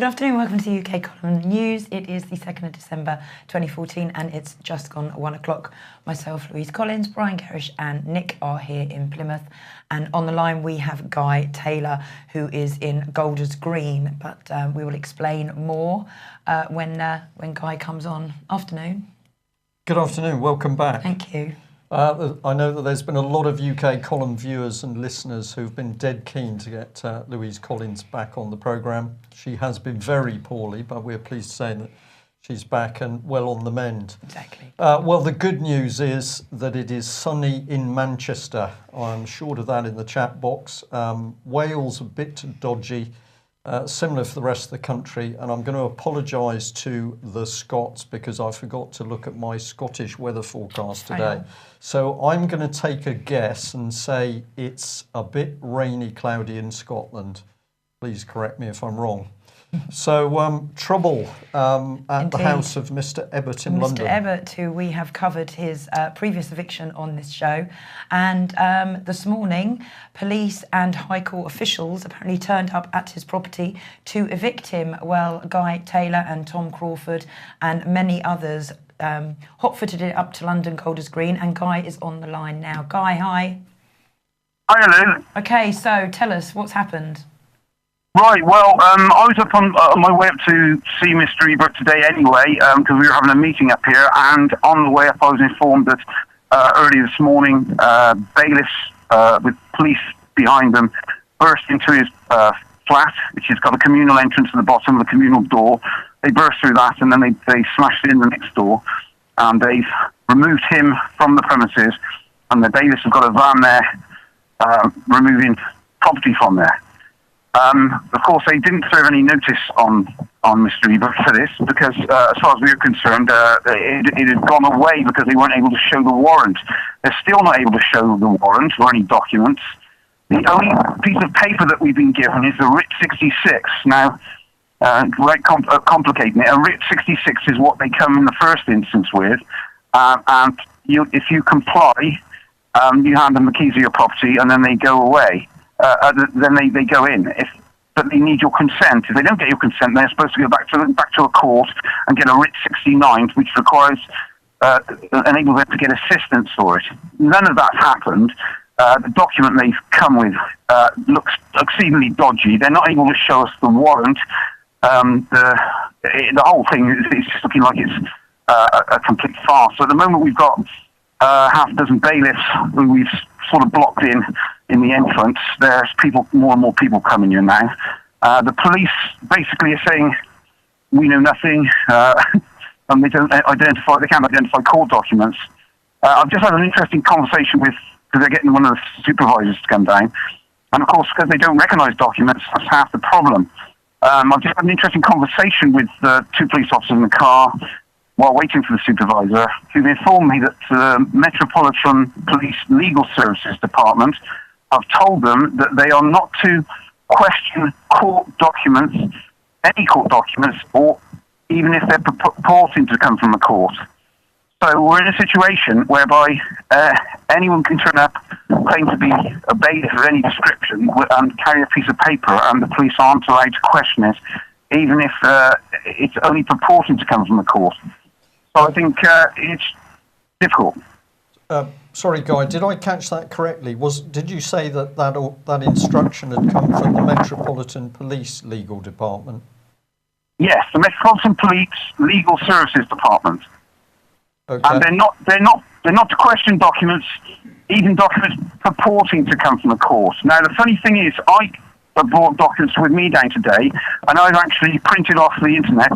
Good afternoon, welcome to UK Column News. It is the 2nd of December 2014 and it's just gone 1 o'clock. Myself, Louise Collins, Brian Gerrish and Nick are here in Plymouth. And on the line we have Guy Taylor, who is in Golders Green, but we will explain more when Guy comes on. Afternoon. Good afternoon, welcome back. Thank you. I know that there's been a lot of UK column viewers and listeners who've been dead keen to get Louise Collins back on the programme. She has been very poorly, but we're pleased to say that she's back and well on the mend. Exactly. Well, the good news is that it is sunny in Manchester. I'm short of that in the chat box. Wales a bit dodgy. Similar for the rest of the country, and I'm going to apologise to the Scots because I forgot to look at my Scottish weather forecast today. So I'm going to take a guess and say it's a bit rainy, cloudy in Scotland. Please correct me if I'm wrong. So trouble at the house of Mr. Ebbott in London. Mr. Ebbott, who we have covered his previous eviction on this show. And this morning, police and High Court officials apparently turned up at his property to evict him. Well, Guy Taylor and Tom Crawford and many others hot-footed it up to London Golders Green, and Guy is on the line now. Guy, hi. Hi, Lou. Okay, so tell us what's happened. Right, well, I was up on my way up to see Mr. Ebert today anyway, because we were having a meeting up here, and on the way up I was informed that early this morning, bailiffs with police behind them burst into his flat, which has got a communal entrance at the bottom of the communal door. They burst through that, and then they smashed in the next door, and they've removed him from the premises, and the bailiffs have got a van there removing property from there. Of course, they didn't serve any notice on Mr. Ebert for this because, as far as we were concerned, it had gone away because they weren't able to show the warrant. They're still not able to show the warrant or any documents. The only piece of paper that we've been given is the Writ 66. Now, complicating it, a Writ 66 is what they come in the first instance with, and if you comply, you hand them the keys of your property and then they go away. Then they go in. But they need your consent. If they don't get your consent, they're supposed to go back to a court and get a Writ 69, which requires enable them to get assistance for it. None of that's happened. The document they've come with looks exceedingly dodgy. They're not able to show us the warrant. The whole thing is just looking like it's a complete farce. So at the moment we've got half a dozen bailiffs who we've sort of blocked in the entrance. There's more and more people coming in now. The police basically are saying we know nothing, and they can't identify court documents. I've just had an interesting conversation because they're getting one of the supervisors to come down, and of course because they don't recognise documents, that's half the problem. I've just had an interesting conversation with two police officers in the car while waiting for the supervisor, who've informed me that the Metropolitan Police Legal Services Department have told them that they are not to question court documents, any court documents, or even if they're purporting to come from a court. So we're in a situation whereby anyone can turn up, claim to be a bailiff of any description, and carry a piece of paper, and the police aren't allowed to question it, even if it's only purporting to come from a court. So I think it's difficult. Sorry, Guy, did I catch that correctly? Did you say that instruction had come from the Metropolitan Police Legal Department? Yes, the Metropolitan Police Legal Services Department. Okay. And they're not to question documents, even documents purporting to come from a court. Now the funny thing is, I brought documents with me down today, and I've actually printed off the internet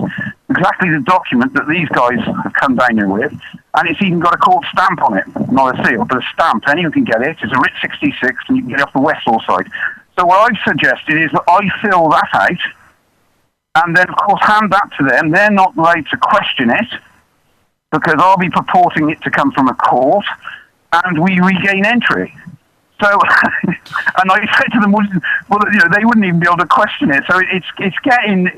exactly the document that these guys have come down here with, and it's even got a court stamp on it. Not a seal, but a stamp. Anyone can get it. It's a Writ 66, and you can get it off the Westall side. So what I've suggested is that I fill that out, and then, of course, hand that to them. They're not allowed to question it, because I'll be purporting it to come from a court, and we regain entry. So, and I said to them, well, they wouldn't even be able to question it. So it's getting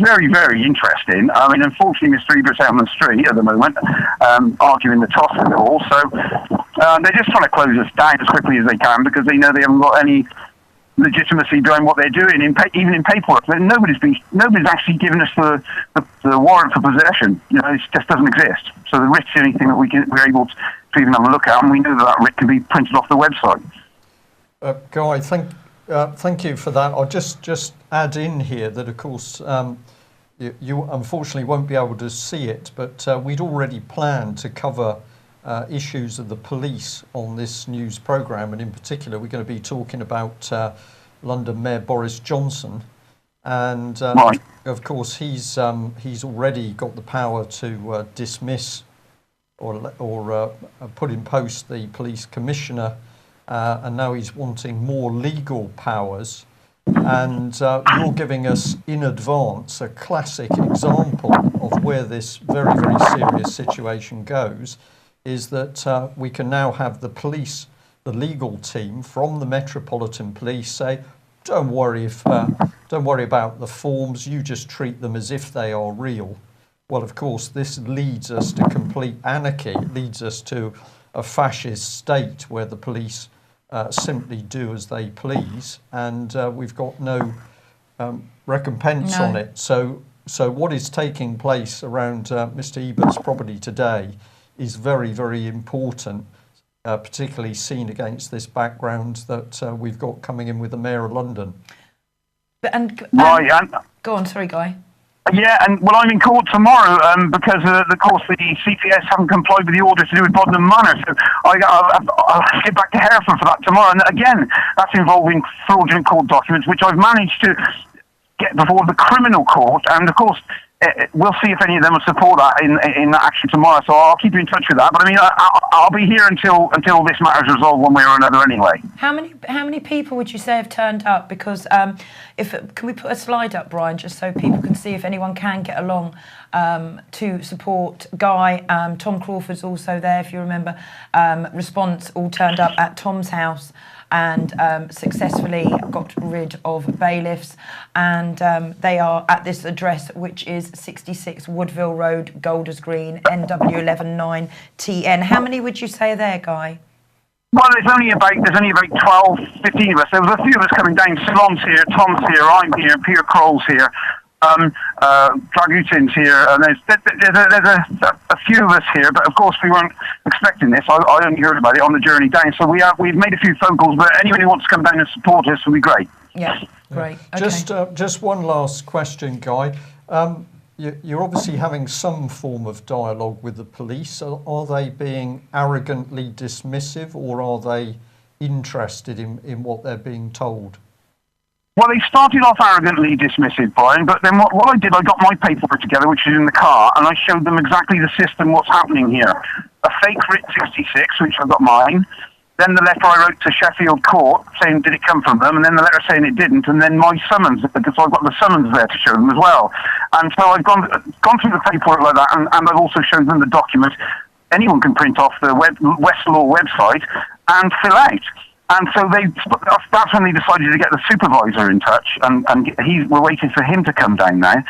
very, very interesting. I mean, unfortunately, Mr. Ebert's out on the street at the moment, arguing the toss and all. So they're just trying to close us down as quickly as they can because they know they haven't got any legitimacy behind what they're doing, even in paperwork. Nobody's actually given us the warrant for possession. It just doesn't exist. So the writ's the only thing that we're able to even have a look at, and we know that writ can be printed off the website. Guy, thank you for that. I'll just add in here that, of course, you unfortunately won't be able to see it, but we'd already planned to cover issues of the police on this news programme, and in particular we're going to be talking about London Mayor Boris Johnson, and of course he's already got the power to dismiss or put in post the police commissioner, and now he's wanting more legal powers. And you're giving us in advance a classic example of where this very, very serious situation goes, is that we can now have the police, the legal team from the Metropolitan Police say, don't worry about the forms, you just treat them as if they are real. Well, of course, this leads us to complete anarchy. It leads us to a fascist state where the police simply do as they please, and we've got no recompense on it. So what is taking place around Mr. Ebert's property today is very, very important, particularly seen against this background that we've got coming in with the Mayor of London. Go on, sorry, Guy. Yeah, and I'm in court tomorrow because, of course, the CPS haven't complied with the order to do with Bodmin Manor. So I'll get back to Hereford for that tomorrow. And again, that's involving fraudulent court documents, which I've managed to get before the criminal court. And, of course, we'll see if any of them will support that in that action tomorrow. So I'll keep you in touch with that. But I mean, I'll be here until this matter is resolved one way or another anyway. How many people would you say have turned up? Because can we put a slide up, Brian, just so people can see if anyone can get along to support Guy? Tom Crawford's also there, if you remember. Response all turned up at Tom's house and successfully got rid of bailiffs, and they are at this address, which is 66 Woodville Road, Golders Green, NW119TN. How many would you say are there, Guy? Well, there's only about 12, 15 of us. There was a few of us coming down. Salon's here, Tom's here, I'm here, Peter Kroll's here, Dragutin's here, and there's a few of us here, but of course we weren't expecting this. I only heard about it on the journey down, so we've made a few phone calls, but anyone who wants to come down and support us will be great. Yeah, great. Okay. Just one last question, Guy. You're obviously having some form of dialogue with the police. Are they being arrogantly dismissive, or are they interested in what they're being told? Well, they started off arrogantly dismissive, Brian, but then what I did, I got my paperwork together, which is in the car, and I showed them exactly the system, what's happening here. A fake writ 66, which I got mine, then the letter I wrote to Sheffield Court saying did it come from them, and then the letter saying it didn't, and then my summons, because I've got the summons there to show them as well. And so I've gone through the paperwork like that, and I've also shown them the document anyone can print off the Westlaw website and fill out. And so that's when they decided to get the supervisor in touch, and we're waiting for him to come down now.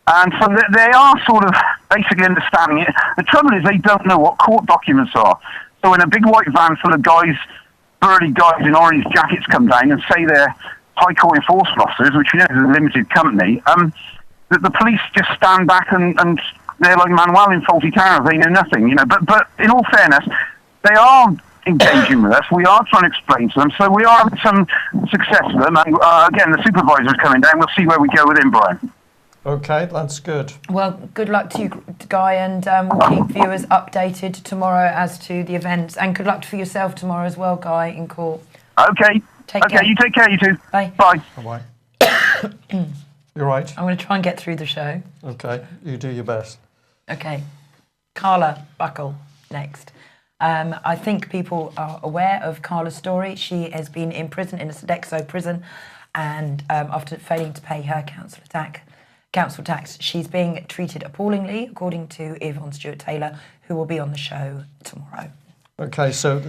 And so they are sort of basically understanding it. The trouble is they don't know what court documents are. So when a big white van full of burly guys in orange jackets come down and say they're high court enforcement officers, which you know is a limited company, the police just stand back and they're like Manuel in Fawlty Towers. They know nothing, you know. But in all fairness, they are engaging with us. We are trying to explain to them, so we are having some success with them. And again, the supervisor's coming down. We'll see where we go with him, Brian. Okay, that's good. Well, good luck to you, Guy, and we'll keep viewers updated tomorrow as to the events. And good luck for yourself tomorrow as well, Guy, in court. Okay. Take care. You take care, you too. Bye. Bye. Bye. You're right. I'm going to try and get through the show. Okay, you do your best. Okay. Carla Buckle, next. I think people are aware of Carla's story. She has been in prison, in a Sodexo prison, and after failing to pay her council tax, she's being treated appallingly, according to Yvonne Stewart-Taylor, who will be on the show tomorrow. Okay, so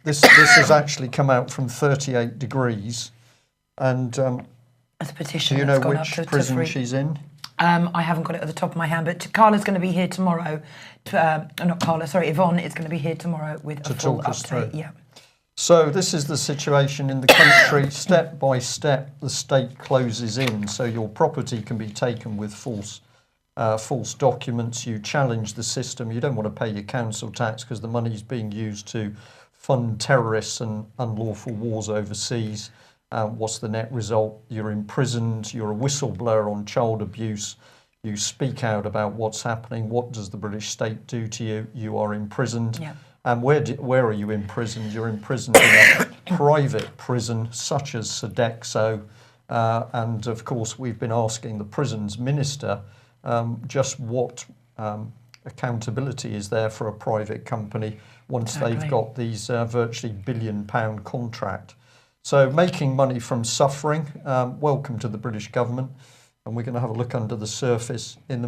this has actually come out from 38 Degrees, and it's a petition. Do you know which prison she's in? I haven't got it at the top of my hand, but Carla's going to be here tomorrow. Not Carla, sorry, Yvonne is going to be here tomorrow with a full update. Yeah. So this is the situation in the country. Step by step, the state closes in. So your property can be taken with false documents. You challenge the system. You don't want to pay your council tax because the money is being used to fund terrorists and unlawful wars overseas. What's the net result? You're imprisoned. You're a whistleblower on child abuse. You speak out about what's happening. What does the British state do to you? You are imprisoned. Yeah. And where are you imprisoned? You're imprisoned in a private prison such as Sodexo. And of course, we've been asking the prisons minister just what accountability is there for a private company once they've got these virtually £1 billion contract. So making money from suffering, welcome to the British government. And we're going to have a look under the surface in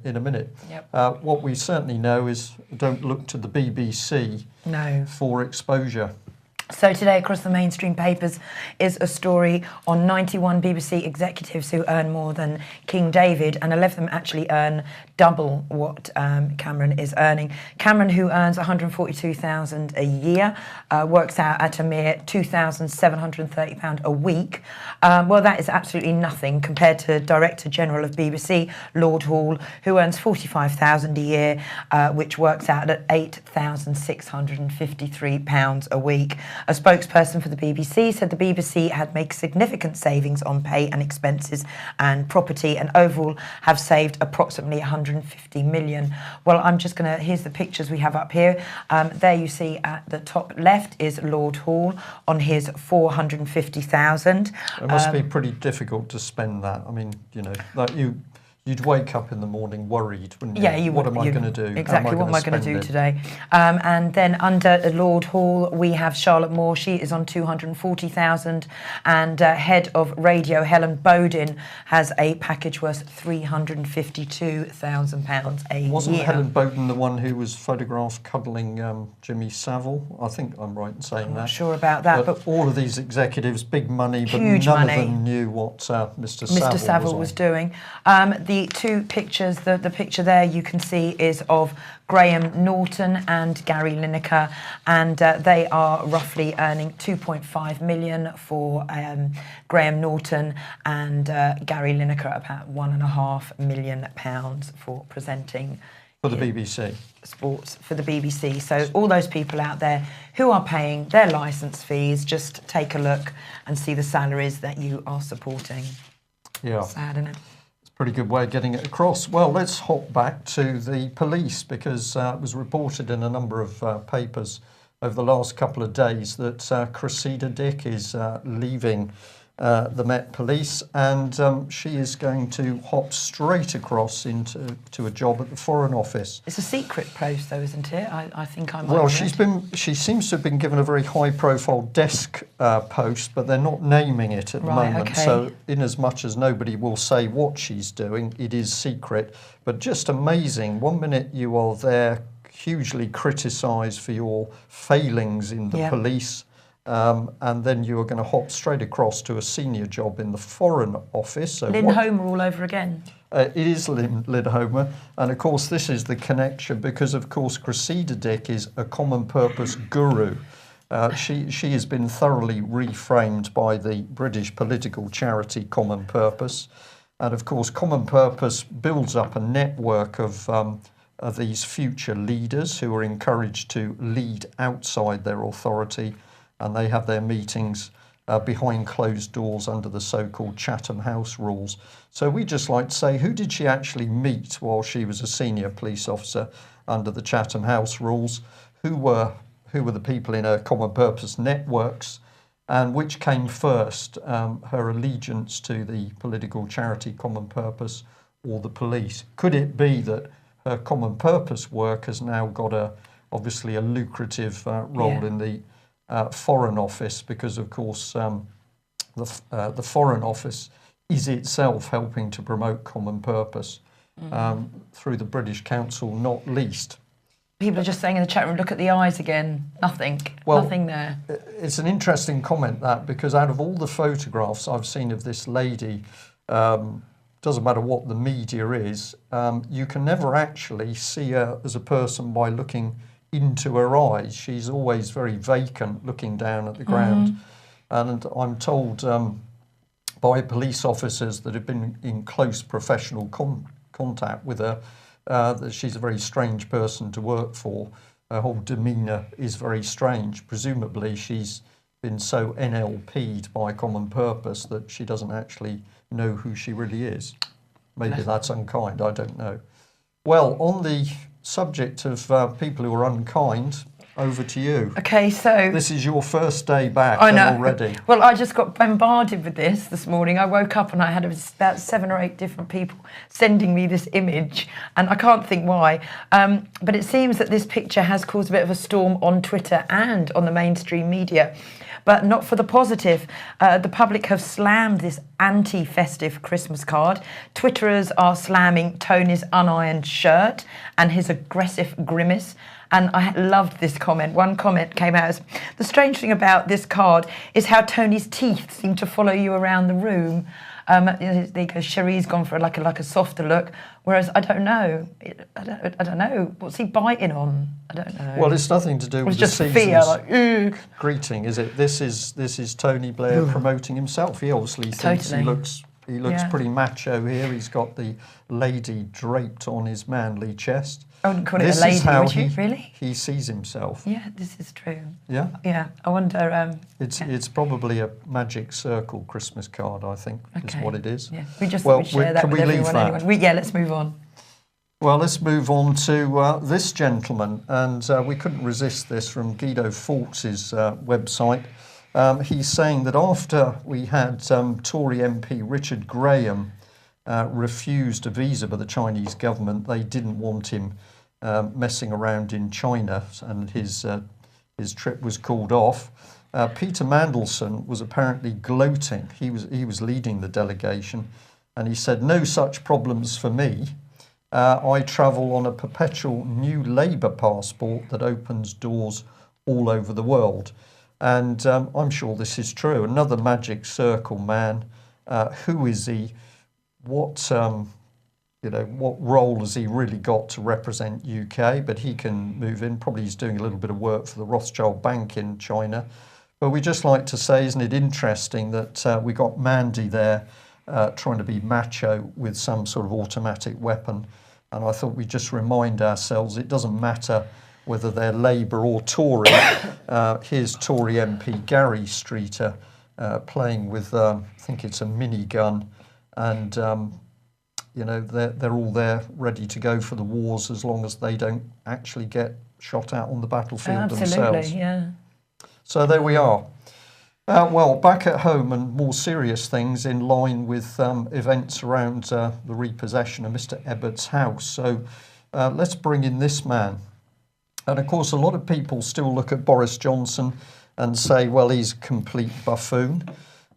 a minute. Yep. What we certainly know is don't look to the BBC for exposure. So today across the mainstream papers is a story on 91 BBC executives who earn more than King David, and 11 of them actually earn double what Cameron is earning. Cameron, who earns £142,000 a year, works out at a mere £2,730 a week. Well, that is absolutely nothing compared to Director General of BBC, Lord Hall, who earns £45,000 a year, which works out at £8,653 a week. A spokesperson for the BBC said the BBC had made significant savings on pay and expenses and property, and overall have saved approximately 150 million. Well, I'm just going to, here's the pictures we have up here. There you see at the top left is Lord Hall on his 450,000. It must be pretty difficult to spend that. I mean, you know, that you'd wake up in the morning worried, wouldn't you? Yeah, you would. What am I going to do? Exactly, what am I going to do today? And then under Lord Hall, we have Charlotte Moore. She is on 240,000, and head of radio Helen Bowden has a package worth £352,000 a year. Wasn't Helen Bowden the one who was photographed cuddling Jimmy Savile? I think I'm right in saying that. I'm not sure about that, but all of these executives, big money, but huge none money. of them knew what Mr. Savile was doing. The two pictures, the picture there you can see is of Graham Norton and Gary Lineker, and they are roughly earning 2.5 million for Graham Norton, and Gary Lineker about £1.5 million for presenting for the BBC. Sports for the BBC. So all those people out there who are paying their licence fees, just take a look and see the salaries that you are supporting. Yeah. Sad, isn't it? Pretty good way of getting it across. Well, let's hop back to the police, because it was reported in a number of papers over the last couple of days that Cressida Dick is leaving the Met Police, and she is going to hop straight across into a job at the Foreign Office. It's a secret post, though, isn't it? I think I might. Well, she seems to have been given a very high-profile desk post, but they're not naming it at the moment. Okay. So, in as much as nobody will say what she's doing, it is secret. But just amazing. 1 minute you are there, hugely criticised for your failings in the police. And then you are going to hop straight across to a senior job in the Foreign Office. So Lynn Homer all over again. It is Lynn Homer. And of course, this is the connection because, of course, Cressida Dick is a common purpose guru. She has been thoroughly reframed by the British political charity Common Purpose. And of course, Common Purpose builds up a network of these future leaders who are encouraged to lead outside their authority. And they have their meetings behind closed doors under the so-called Chatham House rules. So we just like to say, who did she actually meet while she was a senior police officer under the Chatham House rules? Who were the people in her common purpose networks? And which came first, her allegiance to the political charity Common Purpose or the police? Could it be that her common purpose work has now got obviously a lucrative role in the Foreign Office, because of course the Foreign Office is itself helping to promote common purpose through the British Council, not least. People are just saying in the chat room, look at the eyes again. Nothing. Well, nothing there. It's an interesting comment, that, because out of all the photographs I've seen of this lady, doesn't matter what the media is, you can never actually see her as a person by looking into her eyes. She's always very vacant, looking down at the ground. And I'm told by police officers that have been in close professional contact with her that she's a very strange person to work for. Her whole demeanour is very strange. Presumably she's been so NLP'd by Common Purpose that she doesn't actually know who she really is. Maybe that's unkind, I don't know. Well, on the subject of people who are unkind, over to you. Okay, so this is your first day back I know. already. Well, I just got bombarded with this morning. I woke up and I had about 7 or 8 different people sending me this image, and I can't think why. But it seems that this picture has caused a bit of a storm on Twitter and on the mainstream media, but not for the positive. The public have slammed this anti-festive Christmas card. Twitterers are slamming Tony's unironed shirt and his aggressive grimace. And I loved this comment. One comment came out as, the strange thing about this card is how Tony's teeth seem to follow you around the room. There you go, Cherie's gone for like a softer look, whereas I don't know. I don't know. What's he biting on? I don't know. Well, it's nothing to do with just the fear, season's greeting, is it? This is Tony Blair promoting himself. He obviously thinks he looks pretty macho here. He's got the lady draped on his manly chest. I wouldn't call it a lady, would you? Really? He sees himself. Yeah, this is true. Yeah? Yeah, I wonder... It's probably a Magic Circle Christmas card, I think, is what it is. Yeah, we just thought we'd share that with everyone. Anyway. Let's move on. Well, let's move on to this gentleman, and we couldn't resist this from Guido Fawkes' website. He's saying that after we had Tory MP Richard Graham refused a visa by the Chinese government, they didn't want him messing around in China, and his trip was called off. Peter Mandelson was apparently gloating. He was leading the delegation, and he said, "No such problems for me. I travel on a perpetual new Labour passport that opens doors all over the world." And I'm sure this is true. Another Magic Circle man. Who is he? What role has he really got to represent UK? But he can move in. Probably he's doing a little bit of work for the Rothschild Bank in China. But we just like to say, isn't it interesting that we got Mandy there trying to be macho with some sort of automatic weapon. And I thought we'd just remind ourselves it doesn't matter whether they're Labour or Tory. Here's Tory MP Gary Streeter playing with, I think it's a minigun, and they're all there ready to go for the wars as long as they don't actually get shot out on the battlefield themselves. Yeah. So there we are. Well, back at home and more serious things in line with events around the repossession of Mr. Ebbert's house. So let's bring in this man. And of course, a lot of people still look at Boris Johnson and say, well, he's a complete buffoon.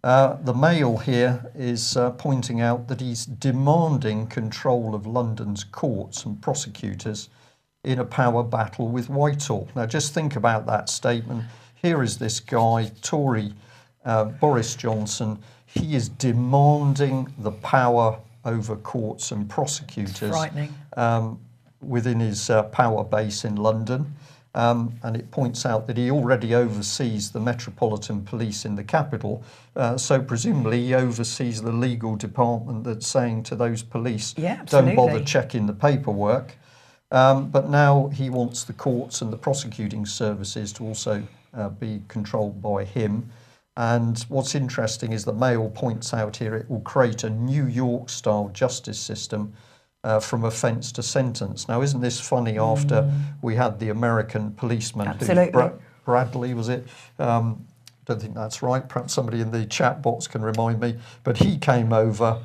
The Mail here is pointing out that he's demanding control of London's courts and prosecutors in a power battle with Whitehall. Now, just think about that statement. Here is this guy, Tory Boris Johnson. He is demanding the power over courts and prosecutors. Frightening. Within his power base in London. And it points out that he already oversees the Metropolitan Police in the capital. So presumably he oversees the legal department that's saying to those police, don't bother checking the paperwork. But now he wants the courts and the prosecuting services to also be controlled by him. And what's interesting is the Mail points out here it will create a New York-style justice system from offence to sentence. Now, isn't this funny? After we had the American policeman, Bradley, was it? Don't think that's right. Perhaps somebody in the chat box can remind me. But he came over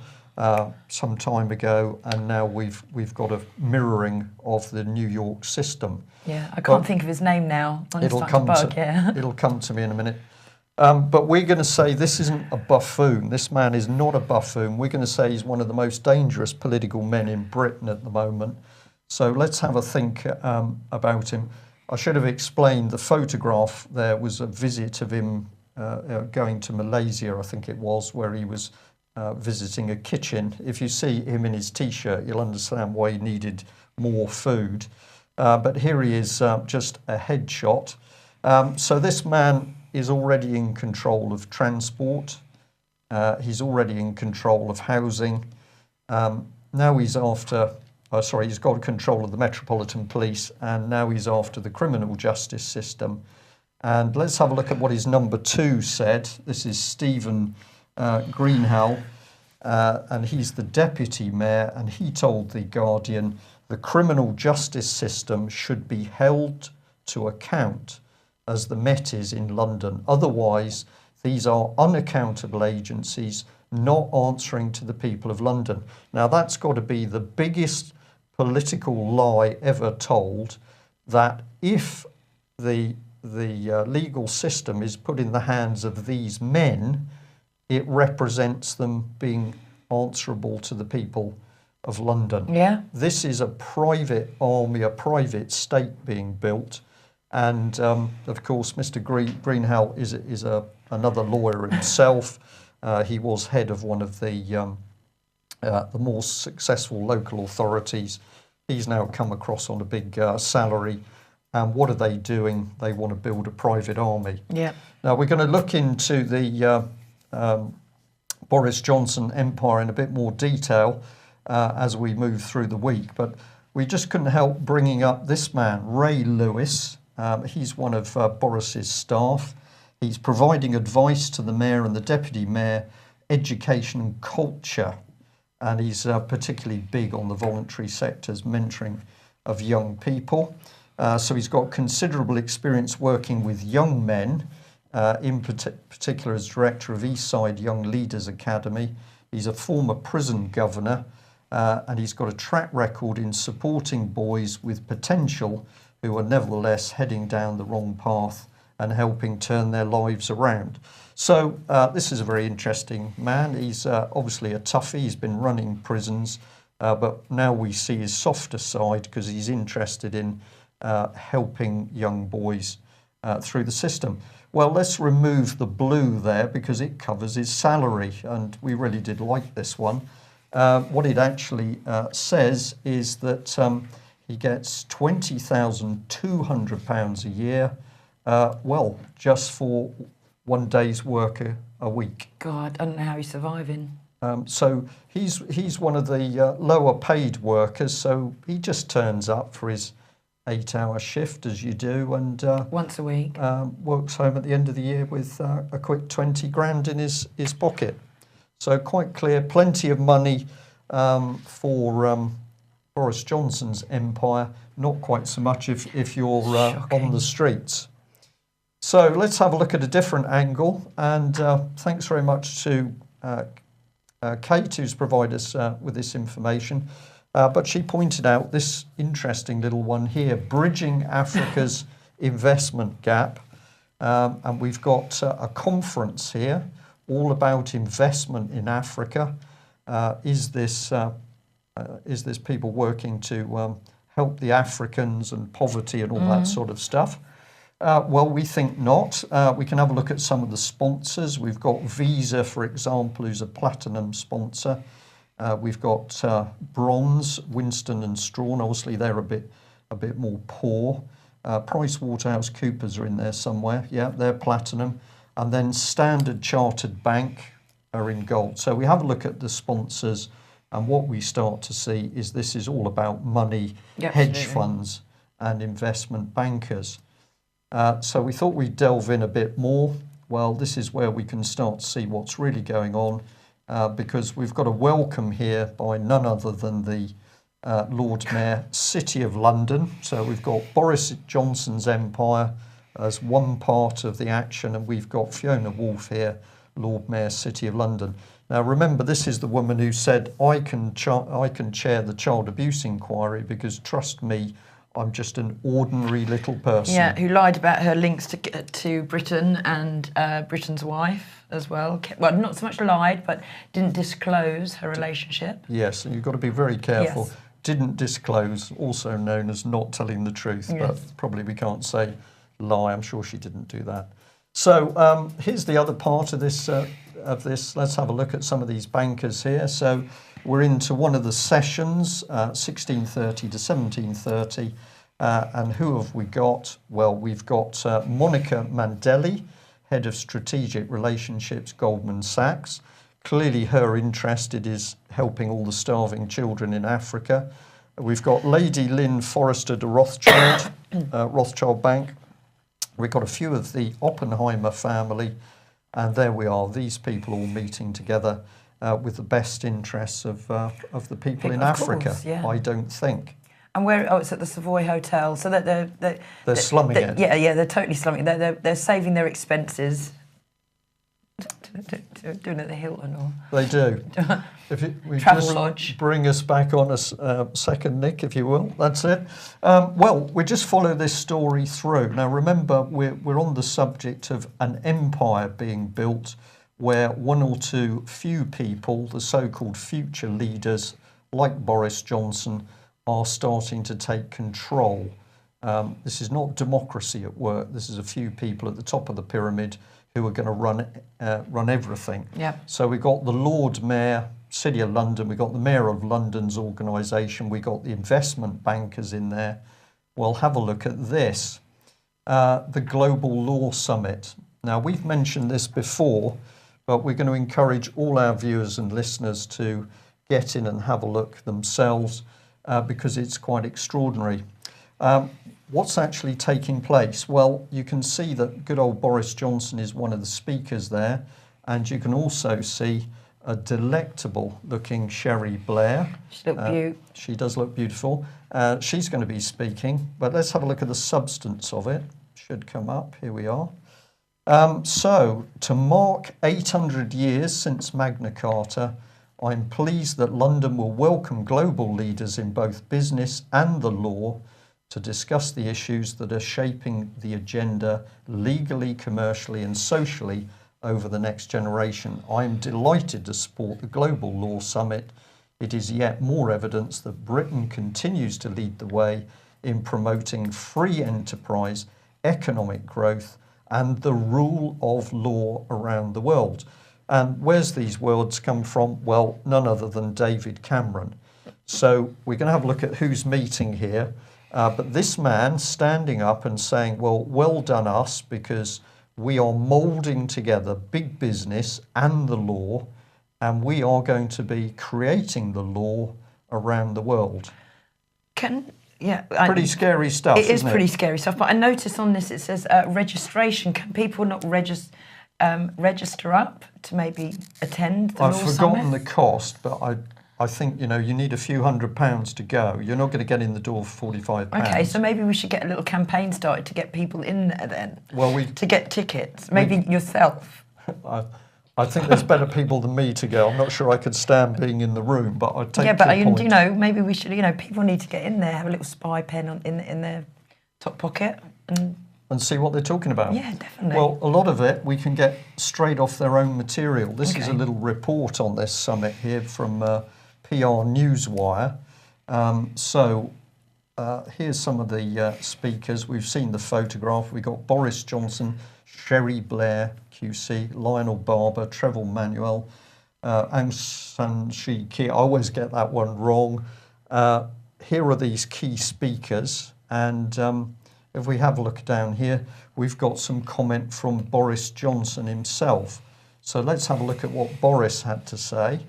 some time ago, and now we've got a mirroring of the New York system. Yeah, I can't think of his name now. It'll come to me in a minute. But we're going to say this isn't a buffoon. This man is not a buffoon. We're going to say he's one of the most dangerous political men in Britain at the moment. So let's have a think about him. I should have explained the photograph there was a visit of him going to Malaysia, I think it was, where he was visiting a kitchen. If you see him in his T-shirt, you'll understand why he needed more food. but here he is, just a headshot. So this man is already in control of transport. He's already in control of housing. Now he's after, he's got control of the Metropolitan Police, and now he's after the criminal justice system. And let's have a look at what his number 2 said. This is Stephen Greenhalgh, and he's the deputy mayor, and he told The Guardian, the criminal justice system should be held to account as the Met is in London. Otherwise, these are unaccountable agencies not answering to the people of London. Now, that's got to be the biggest political lie ever told, that if the legal system is put in the hands of these men, it represents them being answerable to the people of London. Yeah. This is a private army, a private state being built. And of course, Mr. Greenhalgh is another lawyer himself. He was head of one of the more successful local authorities. He's now come across on a big salary. And what are they doing? They want to build a private army. Yeah. Now, we're going to look into the Boris Johnson empire in a bit more detail as we move through the week. But we just couldn't help bringing up this man, Ray Lewis. He's one of Boris's staff. He's providing advice to the mayor and the deputy mayor, education and culture. And he's particularly big on the voluntary sector's mentoring of young people. So he's got considerable experience working with young men, in particular as director of Eastside Young Leaders Academy. He's a former prison governor, and he's got a track record in supporting boys with potential who are nevertheless heading down the wrong path and helping turn their lives around. So this is a very interesting man. He's obviously a toughie. He's been running prisons, but now we see his softer side because he's interested in helping young boys through the system. Well, let's remove the blue there because it covers his salary, and we really did like this one. What it actually says is that he gets £20,200 a year, well, just for 1 day's work a week. God, I don't know how he's surviving. So he's one of the lower paid workers, so he just turns up for his 8-hour shift, as you do, and once a week works home at the end of the year with a quick 20 grand in his pocket. So quite clear, plenty of money for Boris Johnson's empire, not quite so much if you're on the streets. So let's have a look at a different angle, and thanks very much to Kate, who's provided us with this information. But she pointed out this interesting little one here, Bridging Africa's Investment Gap. And we've got a conference here all about investment in Africa. Is this people working to help the Africans and poverty and all that sort of stuff? Well, we think not. We can have a look at some of the sponsors. We've got Visa, for example, who's a platinum sponsor. We've got bronze, Winston and Strawn. Obviously, they're a bit more poor. PricewaterhouseCoopers are in there somewhere. Yeah, they're platinum. And then Standard Chartered Bank are in gold. So we have a look at the sponsors, and what we start to see is this is all about money, hedge funds and investment bankers. So we thought we'd delve in a bit more. Well, this is where we can start to see what's really going on. Because we've got a welcome here by none other than the Lord Mayor, City of London. So we've got Boris Johnson's empire as one part of the action, and we've got Fiona Woolf here, Lord Mayor, City of London. Now remember, this is the woman who said, I can chair the child abuse inquiry because, trust me, I'm just an ordinary little person. Yeah, who lied about her links to Britain and Britain's wife as well. Well, not so much lied, but didn't disclose her relationship. Yes, and you've got to be very careful. Yes. Didn't disclose, also known as not telling the truth, but probably we can't say lie. I'm sure she didn't do that. So here's the other part of this. Let's have a look at some of these bankers here. So we're into one of the sessions, 1630 to 1730, And who have we got? Well, we've got Monica Mandelli, Head of Strategic Relationships, Goldman Sachs. Clearly her interest is helping all the starving children in Africa. We've got Lady Lynn Forrester de Rothschild, Rothschild Bank. We've got a few of the Oppenheimer family. And there we are, these people all meeting together with the best interests of the people in Africa, course, yeah. I don't think. And where? Oh, it's at the Savoy Hotel. So that They're slumming it. Yeah, they're totally slumming it. They're saving their expenses. Doing it at the Hilton or They do. We Travelodge. Bring us back on a second, Nick, if you will. That's it. Well, we just follow this story through. Now, remember, we're on the subject of an empire being built where one or two few people, the so-called future leaders, like Boris Johnson, are starting to take control. This is not democracy at work. This is a few people at the top of the pyramid who are going to run everything. Yeah. So we got the Lord Mayor, City of London, we got the Mayor of London's organisation, we got the investment bankers in there. Well, have a look at this, the Global Law Summit. Now, we've mentioned this before, but we're going to encourage all our viewers and listeners to get in and have a look themselves because it's quite extraordinary. What's actually taking place? Well, you can see that good old Boris Johnson is one of the speakers there, and you can also see a delectable looking Cherie Blair. She does look beautiful. She's going to be speaking, but let's have a look at the substance of it. Should come up. Here we are. So, to mark 800 years since Magna Carta, I'm pleased that London will welcome global leaders in both business and the law to discuss the issues that are shaping the agenda legally, commercially and socially over the next generation. I'm delighted to support the Global Law Summit. It is yet more evidence that Britain continues to lead the way in promoting free enterprise, economic growth and the rule of law around the world. And where's these words come from? Well, none other than David Cameron. So we're going to have a look at who's meeting here. But this man standing up and saying, well done us, because we are moulding together big business and the law, and we are going to be creating the law around the world. Pretty scary stuff, It is isn't pretty scary stuff, but I noticed on this it says registration. Can people not register up to maybe attend the law summit? I've forgotten the cost, but I think, you need a few £100s to go. You're not going to get in the door for £45. Okay, so maybe we should get a little campaign started to get people in there then. Well, to get tickets, maybe yourself. I think there's better people than me to go. I'm not sure I could stand being in the room, but I'd take. Yeah, but your point. maybe we should. People need to get in there, have a little spy pen in their top pocket, and see what they're talking about. Yeah, definitely. Well, a lot of it we can get straight off their own material. This is a little report on this summit here from PR Newswire. Here's some of the speakers. We've seen the photograph. We've got Boris Johnson, Cherie Blair, QC, Lionel Barber, Trevor Manuel, Aung San Suu Kyi. I always get that one wrong. Here are these key speakers, and if we have a look down here, we've got some comment from Boris Johnson himself. So let's have a look at what Boris had to say.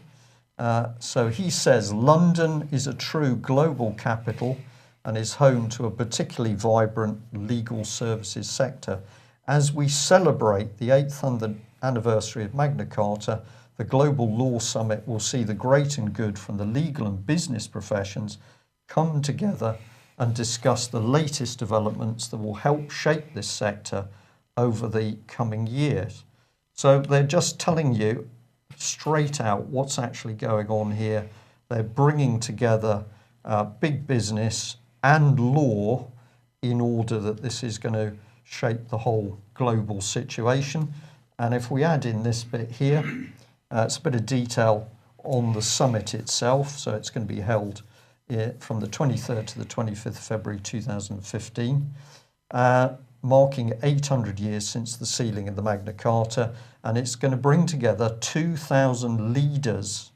So he says, London is a true global capital and is home to a particularly vibrant legal services sector. As we celebrate the 8th anniversary of Magna Carta, the Global Law Summit will see the great and good from the legal and business professions come together and discuss the latest developments that will help shape this sector over the coming years. So they're just telling you straight out what's actually going on here. They're bringing together big business and law in order that this is going to shape the whole global situation. And if we add in this bit here, it's a bit of detail on the summit itself. So it's going to be held from the 23rd to the 25th of February 2015, marking 800 years since the sealing of the Magna Carta. And it's going to bring together 2,000 leaders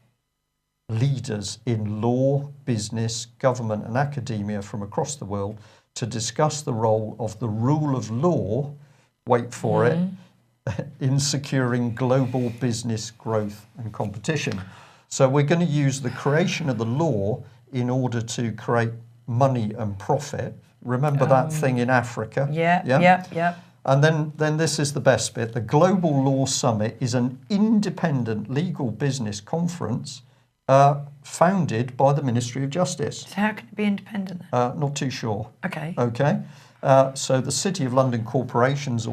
in law, business, government and academia from across the world to discuss the role of the rule of law, wait for it, in securing global business growth and competition. So we're going to use the creation of the law in order to create money and profit. Remember that thing in Africa? Yeah. And then this is the best bit. The Global Law Summit is an independent legal business conference founded by the Ministry of Justice. So how can it be independent? Not too sure. Okay. Okay. So the City of London Corporation's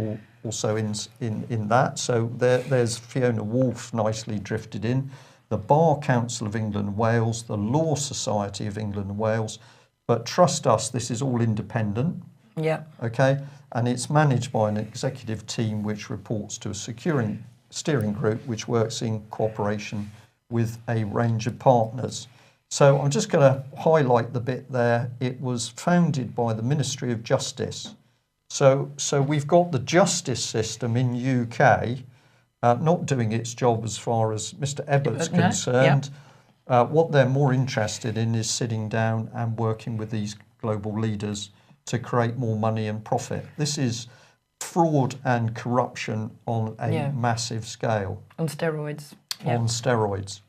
also in that. So there's Fiona Wolf nicely drifted in. The Bar Council of England and Wales, the Law Society of England and Wales. But trust us, this is all independent. Yeah. Okay. And it's managed by an executive team which reports to a steering group which works in cooperation with a range of partners. So I'm just going to highlight the bit there. It was founded by the Ministry of Justice. So we've got the justice system in UK not doing its job as far as Mr. Ebbert's concerned. What they're more interested in is sitting down and working with these global leaders to create more money and profit. This is fraud and corruption on a massive scale. On steroids. On steroids.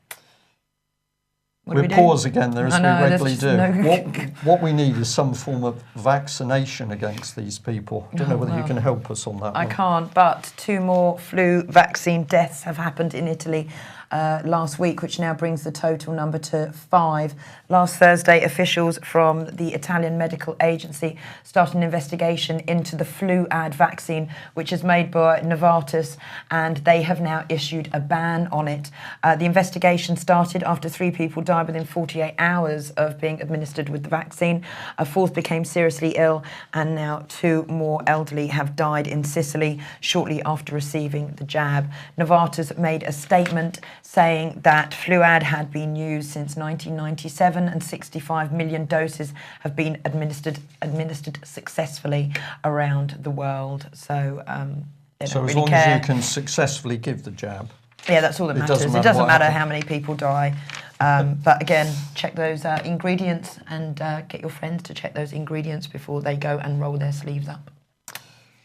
We'll pause again there, as we regularly do. No... What we need is some form of vaccination against these people. I don't know whether you can help us on that I one. can't, but 2 more flu vaccine deaths have happened in Italy last week, which now brings the total number to 5. Last Thursday, officials from the Italian Medical Agency started an investigation into the Fluad vaccine, which is made by Novartis, and they have now issued a ban on it. The investigation started after 3 people died within 48 hours of being administered with the vaccine. A 4th became seriously ill, and now 2 more elderly have died in Sicily shortly after receiving the jab. Novartis made a statement saying that Fluad had been used since 1997 and 65 million doses have been administered successfully around the world. So they don't as really long care. as you can successfully give the jab. Yeah, that's all that matters. It doesn't matter how many people die. But again, check those ingredients and get your friends to check those ingredients before they go and roll their sleeves up.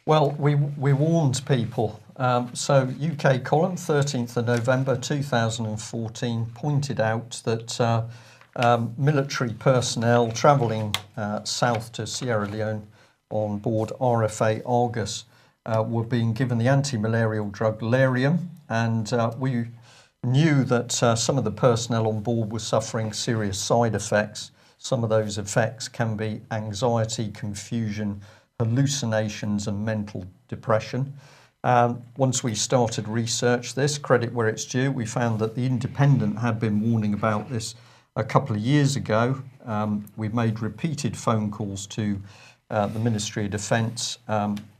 Well, we warned people. So UK column, 13th of November 2014, pointed out that military personnel travelling south to Sierra Leone on board RFA Argus were being given the anti-malarial drug Lariam, and we knew that some of the personnel on board were suffering serious side effects. Some of those effects can be anxiety, confusion, hallucinations and mental depression. Once we started research this, credit where it's due, we found that the Independent had been warning about this a couple of years ago. We've made repeated phone calls to the Ministry of Defence.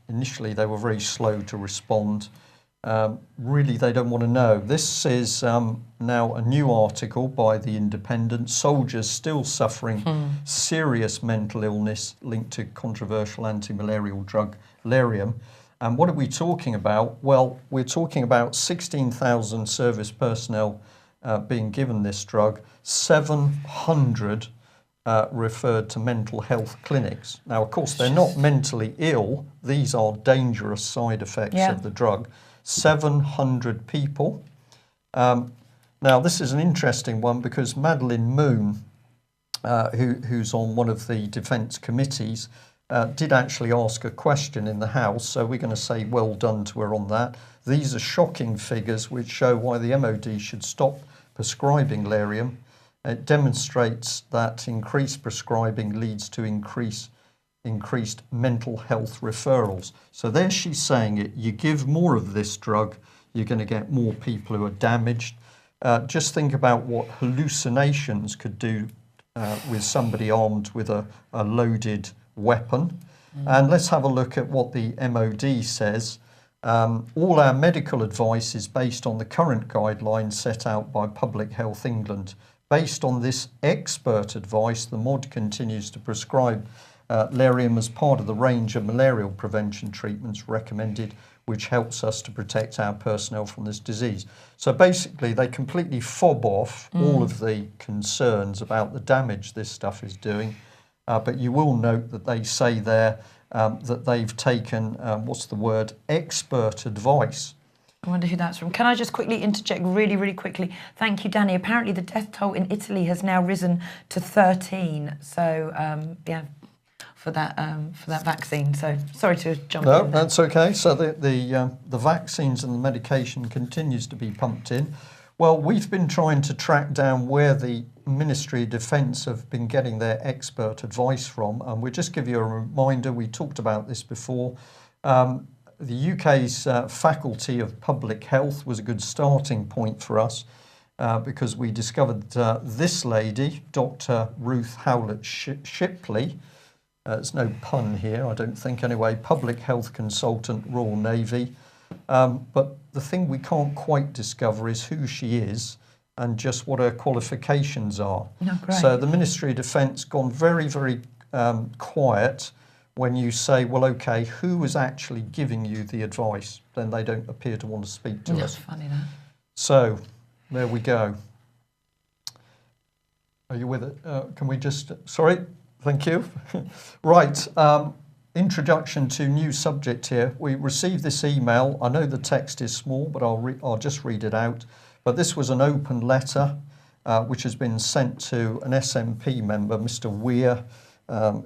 Initially, they were very slow to respond. Really, they don't want to know. This is now a new article by the Independent. Soldiers still suffering serious mental illness linked to controversial anti-malarial drug Lariam. And what are we talking about? Well, we're talking about 16,000 service personnel being given this drug, 700 referred to mental health clinics. Now, of course, they're not mentally ill. These are dangerous side effects of the drug. 700 people. Now, this is an interesting one because Madeleine Moon, who's on one of the defence committees, did actually ask a question in the House, so we're going to say well done to her on that. These are shocking figures which show why the MOD should stop prescribing Lariam. It demonstrates that increased prescribing leads to increased mental health referrals. So there she's saying it. You give more of this drug, you're going to get more people who are damaged. Just think about what hallucinations could do with somebody armed with a loaded weapon. And let's have a look at what the MOD says. All our medical advice is based on the current guidelines set out by Public Health England. Based on this expert advice, the MOD continues to prescribe Lariam as part of the range of malarial prevention treatments recommended, which helps us to protect our personnel from this disease. So basically, they completely fob off all of the concerns about the damage this stuff is doing. But you will note that they say there that they've taken, expert advice. I wonder who that's from. Can I just quickly interject really, really quickly? Thank you, Danny. Apparently the death toll in Italy has now risen to 13. So, for that vaccine. So sorry to jump in. No, that's okay. So the vaccines and the medication continues to be pumped in. Well, we've been trying to track down where the Ministry of Defence have been getting their expert advice from. And we'll just give you a reminder, we talked about this before. The UK's Faculty of Public Health was a good starting point for us because we discovered this lady, Dr. Ruth Howlett Shipley. There's no pun here, I don't think anyway, public health consultant, Royal Navy. But the thing we can't quite discover is who she is and just what her qualifications are. No, great. So the Ministry of Defence gone very, very quiet when you say, well, okay, who was actually giving you the advice? Then they don't appear to want to speak to us. Funny that. So there we go. Are you with it? Can we just, sorry, thank you. Right, introduction to new subject here. We received this email. I know the text is small, but I'll just read it out. But this was an open letter which has been sent to an SNP member, Mr. Weir,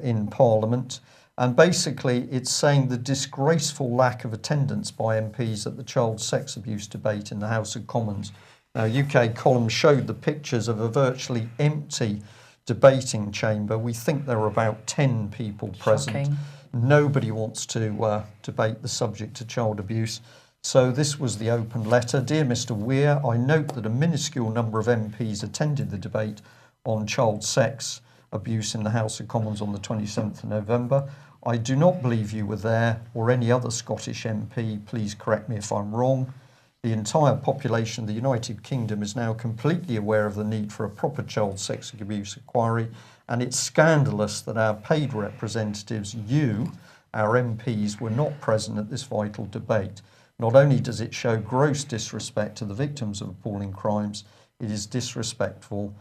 in Parliament. And basically it's saying the disgraceful lack of attendance by MPs at the child sex abuse debate in the House of Commons. Now, UK Column showed the pictures of a virtually empty debating chamber. We think there were about 10 people present. Shocking. Nobody wants to debate the subject of child abuse. So this was the open letter. Dear Mr. Weir, I note that a minuscule number of MPs attended the debate on child sex abuse in the House of Commons on the 27th of November. I do not believe you were there or any other Scottish MP. Please correct me if I'm wrong. The entire population of the United Kingdom is now completely aware of the need for a proper child sex abuse inquiry, and it's scandalous that our paid representatives, you, our MPs, were not present at this vital debate. Not only does it show gross disrespect to the victims of appalling crimes, it is disrespectful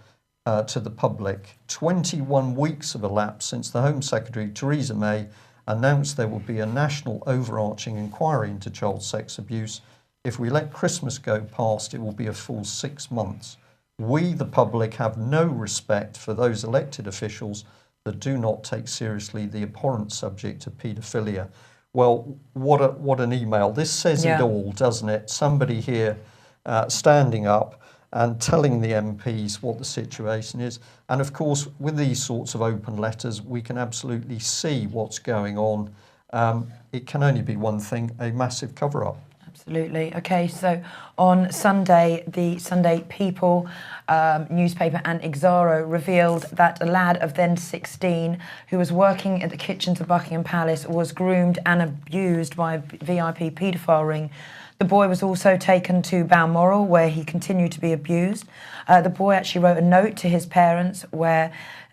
to the public. 21 weeks have elapsed since the Home Secretary, Theresa May, announced there will be a national overarching inquiry into child sex abuse. If we let Christmas go past, it will be a full 6 months. We, the public, have no respect for those elected officials that do not take seriously the abhorrent subject of paedophilia. Well, what an email. This says it all, doesn't it? Somebody here standing up and telling the MPs what the situation is. And of course, with these sorts of open letters, we can absolutely see what's going on. It can only be one thing, a massive cover-up. Absolutely. Okay, so on Sunday, the Sunday People newspaper and Exaro revealed that a lad of then 16 who was working at the kitchens of Buckingham Palace was groomed and abused by a VIP paedophile ring. The boy was also taken to Balmoral, where he continued to be abused. The boy actually wrote a note to his parents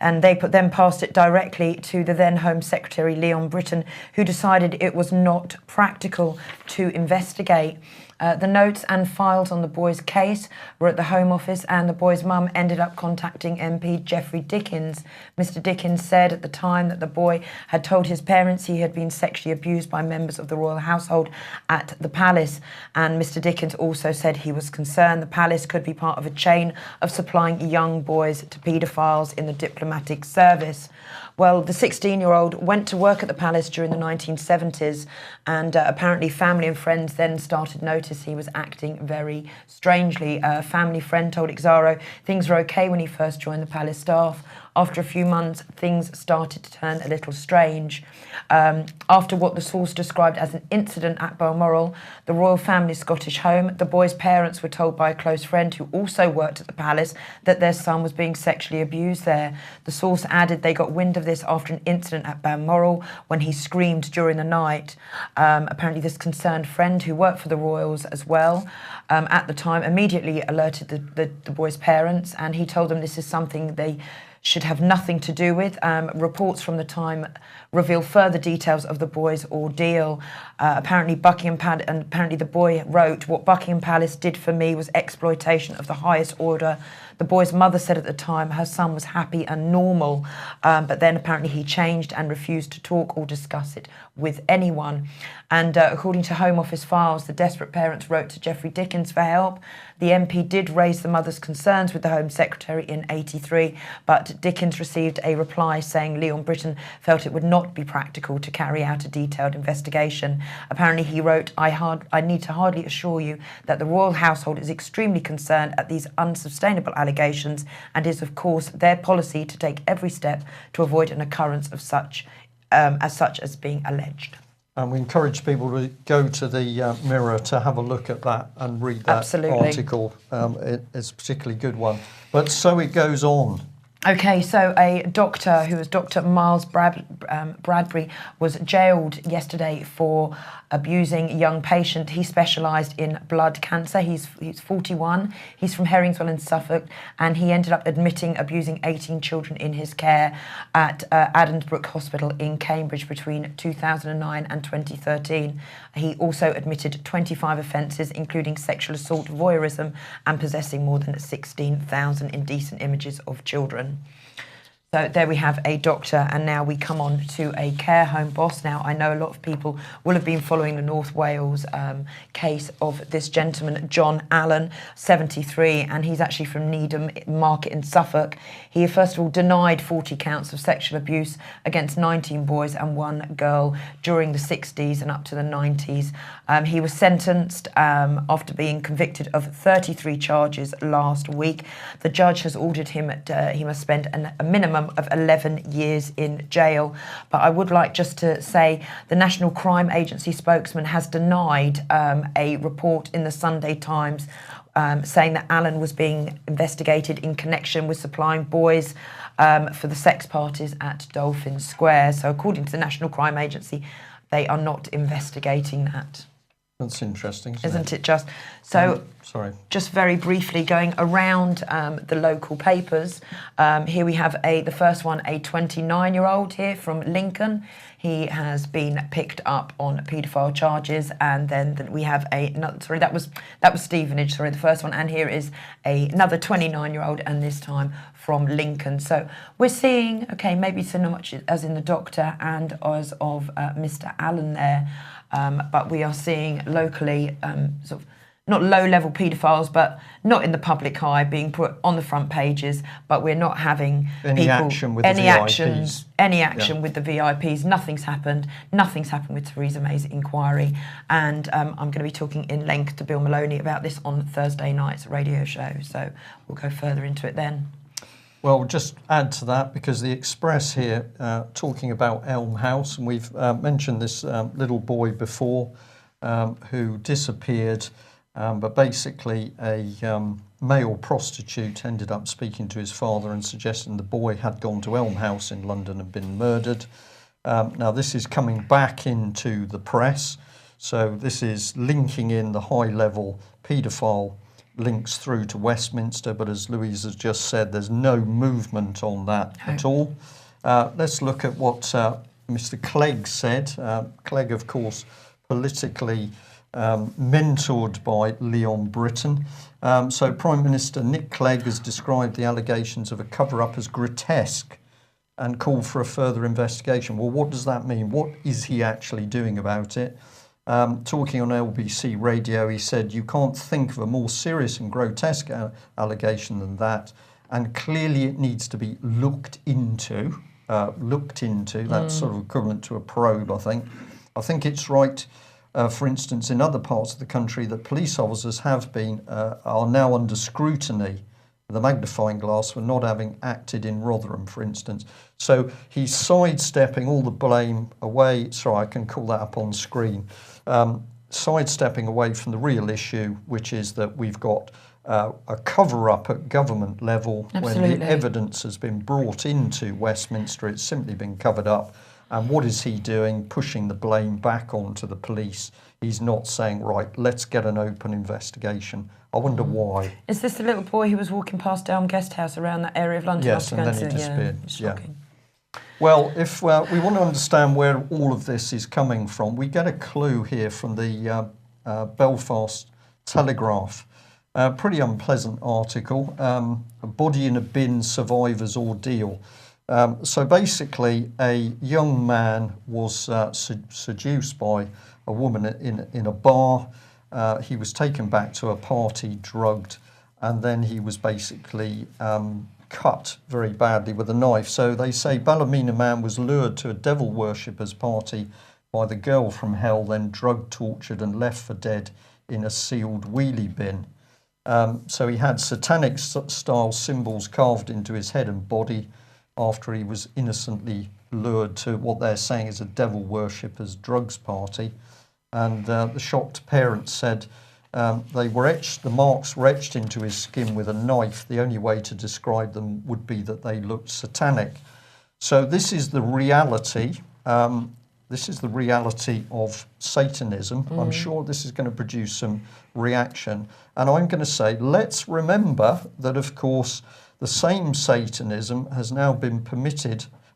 and they then passed it directly to the then Home Secretary, Leon Britton, who decided it was not practical to investigate. The notes and files on the boy's case were at the Home Office, and the boy's mum ended up contacting MP Geoffrey Dickens. Mr. Dickens said at the time that the boy had told his parents he had been sexually abused by members of the royal household at the palace. And Mr. Dickens also said he was concerned the palace could be part of a chain of supplying young boys to paedophiles in the diplomatic service. Well, the 16-year-old went to work at the palace during the 1970s, and apparently family and friends then started to notice he was acting very strangely. A family friend told Exaro things were okay when he first joined the palace staff. After a few months, things started to turn a little strange. After what the source described as an incident at Balmoral, the royal family's Scottish home, the boy's parents were told by a close friend who also worked at the palace that their son was being sexually abused there. The source added they got wind of this after an incident at Balmoral when he screamed during the night. Apparently this concerned friend who worked for the royals as well at the time immediately alerted the boy's parents, and he told them this is something they should have nothing to do with. Reports from the time reveal further details of the boy's ordeal. Apparently the boy wrote, "What Buckingham Palace did for me was exploitation of the highest order. The boy's mother said at the time her son was happy and normal, but then apparently he changed and refused to talk or discuss it with anyone. And according to Home Office files, the desperate parents wrote to Geoffrey Dickens for help. The MP did raise the mother's concerns with the Home Secretary in '83, but Dickens received a reply saying Leon Brittan felt it would not be practical to carry out a detailed investigation. Apparently he wrote, I need to hardly assure you that the royal household is extremely concerned at these unsustainable allegations and is of course their policy to take every step to avoid an occurrence of such as being alleged. And we encourage people to go to the Mirror to have a look at that and read that Absolutely. article. It's a particularly good one. But so it goes on. Okay, so a doctor who was Dr. Miles Bradbury was jailed yesterday for abusing a young patient. He specialised in blood cancer. He's 41. He's from Herringswell in Suffolk, and he ended up admitting abusing 18 children in his care at Adamsbrook Hospital in Cambridge between 2009 and 2013. He also admitted 25 offences, including sexual assault, voyeurism, and possessing more than 16,000 indecent images of children. So there we have a doctor, and now we come on to a care home boss. Now, I know a lot of people will have been following the North Wales case of this gentleman, John Allen, 73, and he's actually from Needham Market in Suffolk. He first of all denied 40 counts of sexual abuse against 19 boys and 1 girl during the 60s and up to the 90s. He was sentenced after being convicted of 33 charges last week. The judge has ordered him, he must spend a minimum of 11 years in jail. But I would like just to say the National Crime Agency spokesman has denied a report in the Sunday Times saying that Allen was being investigated in connection with supplying boys for the sex parties at Dolphin Square. So according to the National Crime Agency, they are not investigating that. That's interesting, isn't it just? So, sorry. Just very briefly going around the local papers. Here we have the first one, a 29-year-old here from Lincoln. He has been picked up on paedophile charges, and then we have that was Stevenage. Sorry, the first one, and here is another 29-year-old, and this time from Lincoln. So we're seeing, okay, maybe so not much as in the doctor and as of Mr. Allen there. But we are seeing locally sort of not low-level paedophiles, but not in the public eye, being put on the front pages. But we're not having any action with the VIPs. Any action with the VIPs. Nothing's happened. Nothing's happened with Theresa May's inquiry. And I'm going to be talking in length to Bill Maloney about this on Thursday night's radio show. So we'll go further into it then. Well, just add to that, because the Express here talking about Elm House, and we've mentioned this little boy before who disappeared, but basically a male prostitute ended up speaking to his father and suggesting the boy had gone to Elm House in London and been murdered. Now, this is coming back into the press, so this is linking in the high-level paedophile links through to Westminster, but as Louise has just said, there's no movement on that at all. Let's look at what Mr. Clegg said. Clegg, of course, politically mentored by Leon Brittan. So Prime Minister Nick Clegg has described the allegations of a cover-up as grotesque and called for a further investigation. Well, what does that mean? What is he actually doing about it? Talking on LBC Radio, he said, "You can't think of a more serious and grotesque allegation than that, and clearly it needs to be looked into. That's sort of equivalent to a probe, I think. I think it's right, for instance, in other parts of the country that police officers are now under scrutiny, the magnifying glass, for not having acted in Rotherham, for instance." So he's sidestepping all the blame away. Sorry, I can call that up on screen. Sidestepping away from the real issue, which is that we've got a cover-up at government level. Absolutely. When the evidence has been brought into Westminster, it's simply been covered up. And what is he doing? Pushing the blame back onto the police. He's not saying, right, let's get an open investigation. I wonder why. Is this the little boy who was walking past Elm Guest House around that area of London? Yes, and then he disappeared. Yeah. Well, if we want to understand where all of this is coming from, we get a clue here from the Belfast Telegraph. Pretty unpleasant article. A body in a bin, survivor's ordeal. So basically, a young man was seduced by a woman in a bar. He was taken back to a party, drugged, and then he was basically cut very badly with a knife. So they say Ballymena man was lured to a devil worshippers party by the girl from hell, then drugged, tortured, and left for dead in a sealed wheelie bin. So he had satanic style symbols carved into his head and body after he was innocently lured to what they're saying is a devil worshippers drugs party. And the shocked parents said the marks were etched into his skin with a knife. The only way to describe them would be that they looked satanic. So this is the reality. This is the reality of Satanism. I'm sure this is going to produce some reaction. And I'm going to say, let's remember that, of course, the same Satanism has now been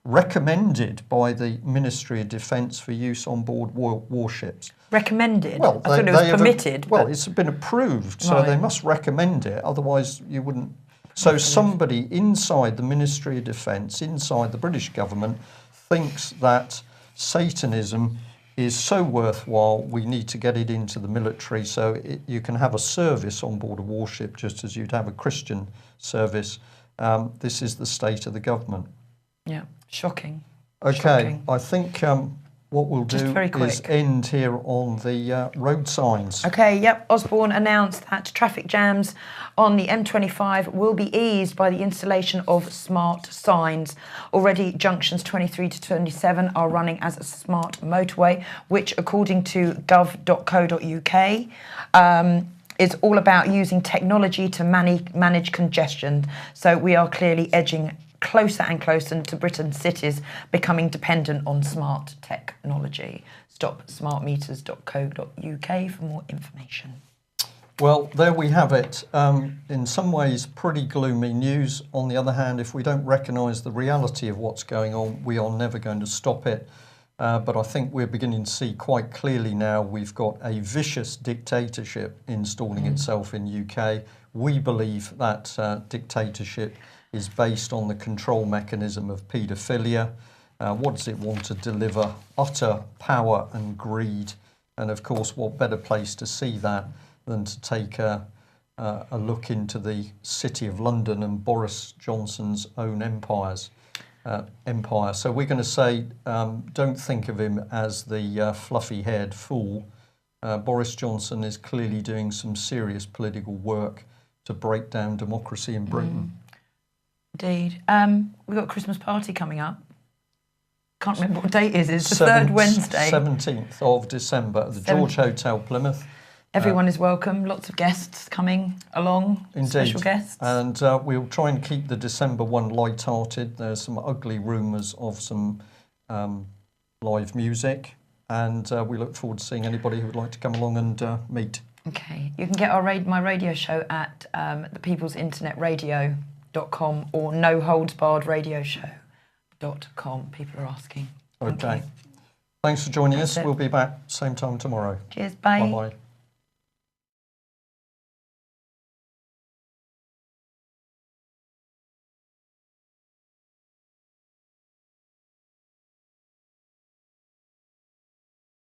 recommended by the Ministry of Defence for use on board warships. Recommended? Well, I thought it was permitted. Well, it's been approved, so they must recommend it. Otherwise, you wouldn't. So somebody inside the Ministry of Defence, inside the British government, thinks that Satanism is so worthwhile, we need to get it into the military so you can have a service on board a warship just as you'd have a Christian service. This is the state of the government. Yeah, shocking. Okay, shocking. I think what we'll do is end here on the road signs. Okay, yep. Osborne announced that traffic jams on the M25 will be eased by the installation of smart signs. Already, junctions 23 to 27 are running as a smart motorway, which, according to gov.co.uk, is all about using technology to manage congestion. So we are clearly edging closer and closer to Britain's cities becoming dependent on smart technology. Stop smartmeters.co.uk for more information. Well, there we have it. In some ways, pretty gloomy news. On the other hand, if we don't recognise the reality of what's going on, we are never going to stop it. But I think we're beginning to see quite clearly now we've got a vicious dictatorship installing itself in UK. We believe that dictatorship is based on the control mechanism of paedophilia. What does it want to deliver? Utter power and greed. And of course, what better place to see that than to take a look into the City of London and Boris Johnson's own empire. So we're going to say, don't think of him as the fluffy-haired fool. Boris Johnson is clearly doing some serious political work to break down democracy in Britain. Indeed. We've got a Christmas party coming up. Can't remember what date it is. It's the third Wednesday. 17th of December at the George Hotel, Plymouth. Everyone is welcome. Lots of guests coming along. Indeed. Special guests. And we'll try and keep the December one light-hearted. There's some ugly rumours of some live music. And we look forward to seeing anybody who would like to come along and meet. Okay. You can get my radio show at thepeoplesinternetRadio.com or noholdsbarredradioshow.com. People are asking. Okay. Thanks for joining us. We'll be back same time tomorrow. Cheers. Bye. Bye-bye.